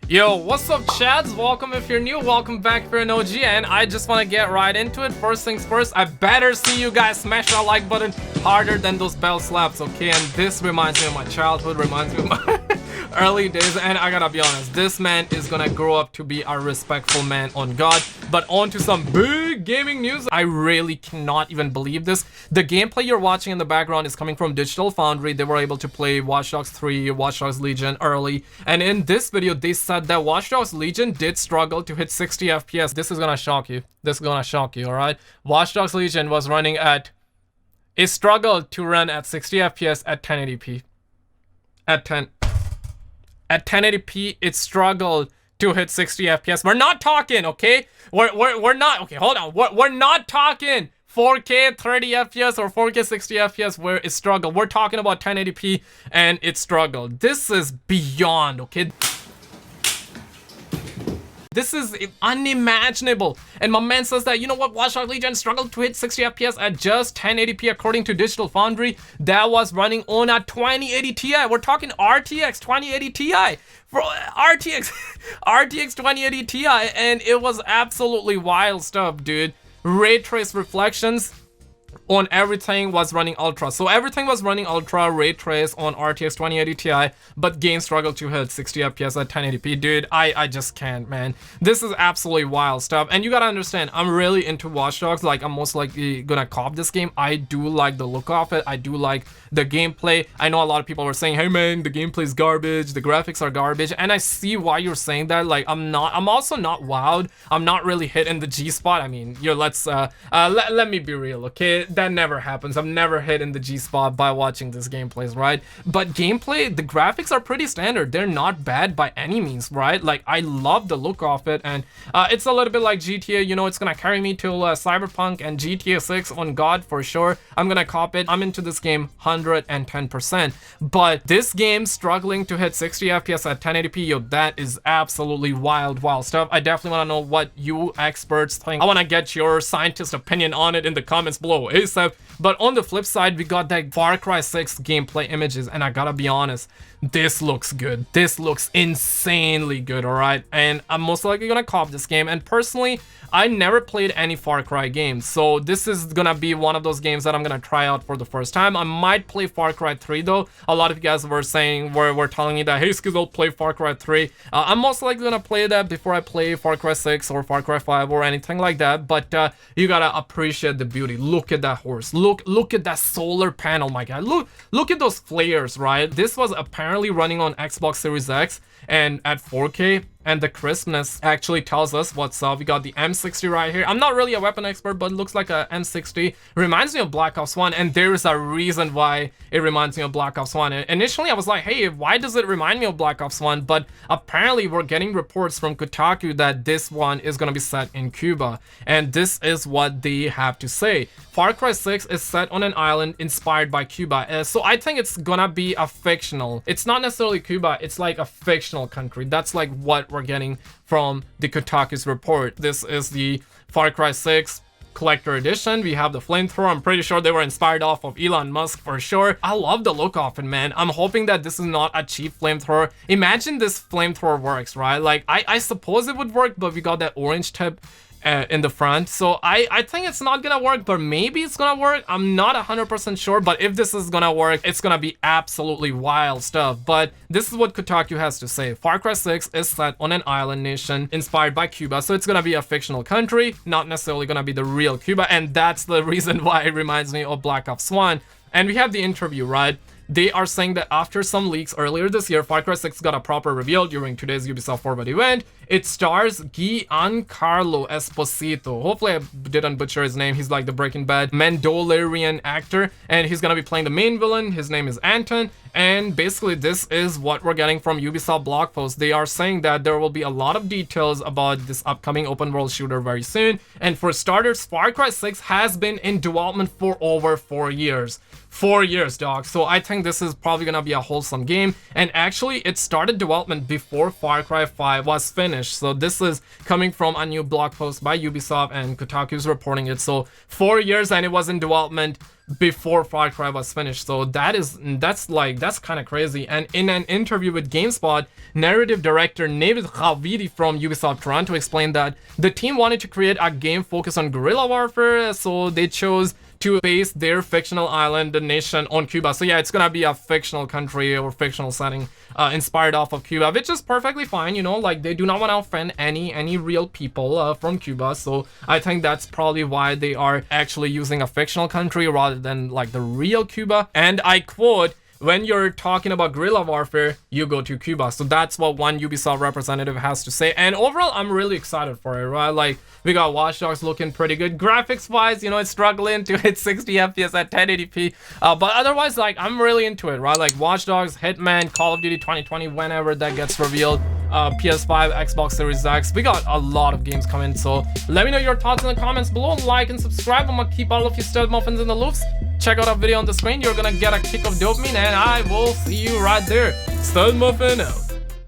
Yo, what's up, chads? Welcome if you're new, welcome back if you're an OG, and I just want to get right into it. First things first, I better see you guys smash that like button harder than those bell slaps, okay? And this reminds me of my childhood, reminds me of my early days, and I gotta be honest, this man is gonna grow up to be a respectful man on God. But on to some big gaming news. I really cannot even believe this. The gameplay you're watching in the background is coming from Digital Foundry. They were able to play Watch Dogs 3, Watch Dogs Legion early, and in this video they said that Watch Dogs Legion did struggle to hit 60 FPS. This is gonna shock you. This is gonna shock you, alright? Watch Dogs Legion was running at... It struggled to run at 60 FPS at 1080p. At 1080p, it struggled to hit 60 FPS. We're not talking, okay? We're not, okay, hold on. We're not talking 4K 30 FPS or 4K 60 FPS where it struggled. We're talking about 1080p and it struggled. This is beyond, okay? This is unimaginable. And my man says that, you know what, Watch Dogs Legion struggled to hit 60 FPS at just 1080p according to Digital Foundry. That was running on a 2080 Ti. We're talking RTX 2080 Ti. For RTX 2080 Ti, and it was absolutely wild stuff, dude. Ray trace reflections on everything was running ultra, so everything was running ultra ray trace on RTX 2080 Ti, but game struggled to hit 60 FPS at 1080p. Dude, I just can't, man. This is absolutely wild stuff. And you gotta understand, I'm really into Watch Dogs. Like, I'm most likely gonna cop this game. I do like the look of it. I do like the gameplay. I know a lot of people were saying, hey man, the gameplay is garbage, the graphics are garbage, and I see why you're saying that. Like, I'm also not wowed. I'm not really hitting the G spot. I mean, let me be real, okay? That never happens. I'm never hitting the G spot by watching this gameplays, right? But gameplay, the graphics are pretty standard. They're not bad by any means, right? Like, I love the look of it, and it's a little bit like GTA. You know, it's gonna carry me till Cyberpunk and GTA 6 on God for sure. I'm gonna cop it. I'm into this game 110%. But this game struggling to hit 60 FPS at 1080p, yo, that is absolutely wild stuff. I definitely want to know what you experts think. I want to get your scientist opinion on it in the comments below ASAP. But on the flip side, we got that Far Cry 6 gameplay images, and I gotta be honest, this looks good. This looks insanely good, alright? And I'm most likely gonna cop this game. And personally, I never played any Far Cry games, so this is gonna be one of those games that I'm gonna try out for the first time. I might play Far Cry 3 though. A lot of you guys were saying, were telling me that, hey Skizzle, play Far Cry 3. I'm most likely gonna play that before I play Far Cry 6 or Far Cry 5 or anything like that. But you gotta appreciate the beauty. Look at that horse. Look at that solar panel, my guy. Look at those flares, right? This was apparently running on Xbox Series X and at 4K, and the crispness actually tells us what's up. We got the M60 right here. I'm not really a weapon expert, but it looks like a M60. Reminds me of Black Ops 1, and there is a reason why it reminds me of Black Ops 1. Initially, I was like, hey, why does it remind me of Black Ops 1? But apparently, we're getting reports from Kotaku that this one is going to be set in Cuba, and this is what they have to say. Far Cry 6 is set on an island inspired by Cuba, so I think it's gonna be a fictional. It's not necessarily Cuba, it's like a fictional country. That's like what we're getting from the Kotaku's report. This is the Far Cry 6 Collector Edition. We have the Flamethrower. I'm pretty sure they were inspired off of Elon Musk for sure. I love the look of it, man. I'm hoping that this is not a cheap flamethrower. Imagine this flamethrower works, right? Like, I suppose it would work, but we got that orange tip in the front, so I think it's not gonna work, but maybe it's gonna work. I'm not 100% sure, but if this is gonna work, it's gonna be absolutely wild stuff. But this is what Kotaku has to say. Far Cry 6 is set on an island nation inspired by Cuba, so it's gonna be a fictional country, not necessarily gonna be the real Cuba, and that's the reason why it reminds me of Black Ops 1. And we have the interview, right? They are saying that after some leaks earlier this year, Far Cry 6 got a proper reveal during today's Ubisoft Forward event. It stars Giancarlo Esposito. Hopefully I didn't butcher his name. He's like the Breaking Bad Mandalorian actor, and he's gonna be playing the main villain. His name is Anton, and basically this is what we're getting from Ubisoft blog post. They are saying that there will be a lot of details about this upcoming open world shooter very soon. And for starters, Far Cry 6 has been in development for over 4 years. 4 years, dog. So I think think this is probably gonna be a wholesome game. And actually, it started development before Far Cry 5 was finished. So this is coming from a new blog post by Ubisoft, and Kotaku's reporting it. So 4 years and it was in development before Far Cry was finished. So that's kind of crazy. And in an interview with GameSpot, narrative director Navid Khavidi from Ubisoft Toronto explained that the team wanted to create a game focused on guerrilla warfare, so they chose to base their fictional island, the nation, on Cuba. So yeah, it's gonna be a fictional country or fictional setting inspired off of Cuba, which is perfectly fine, you know, like they do not want to offend any real people from Cuba. So I think that's probably why they are actually using a fictional country rather than like the real Cuba. And I quote, "When you're talking about guerrilla warfare, you go to Cuba." So that's what one Ubisoft representative has to say. And overall, I'm really excited for it, right? Like, we got Watch Dogs looking pretty good. Graphics wise, you know, it's struggling to hit 60 FPS at 1080p. But otherwise, like, I'm really into it, right? Like, Watch Dogs, Hitman, Call of Duty 2020, whenever that gets revealed. PS5, Xbox Series X. We got a lot of games coming. So let me know your thoughts in the comments below. Like and subscribe. I'm gonna keep all of you stealth muffins in the loops. Check out our video on the screen. You're gonna get a kick of dopamine, and I will see you right there. Stealth Muffin out.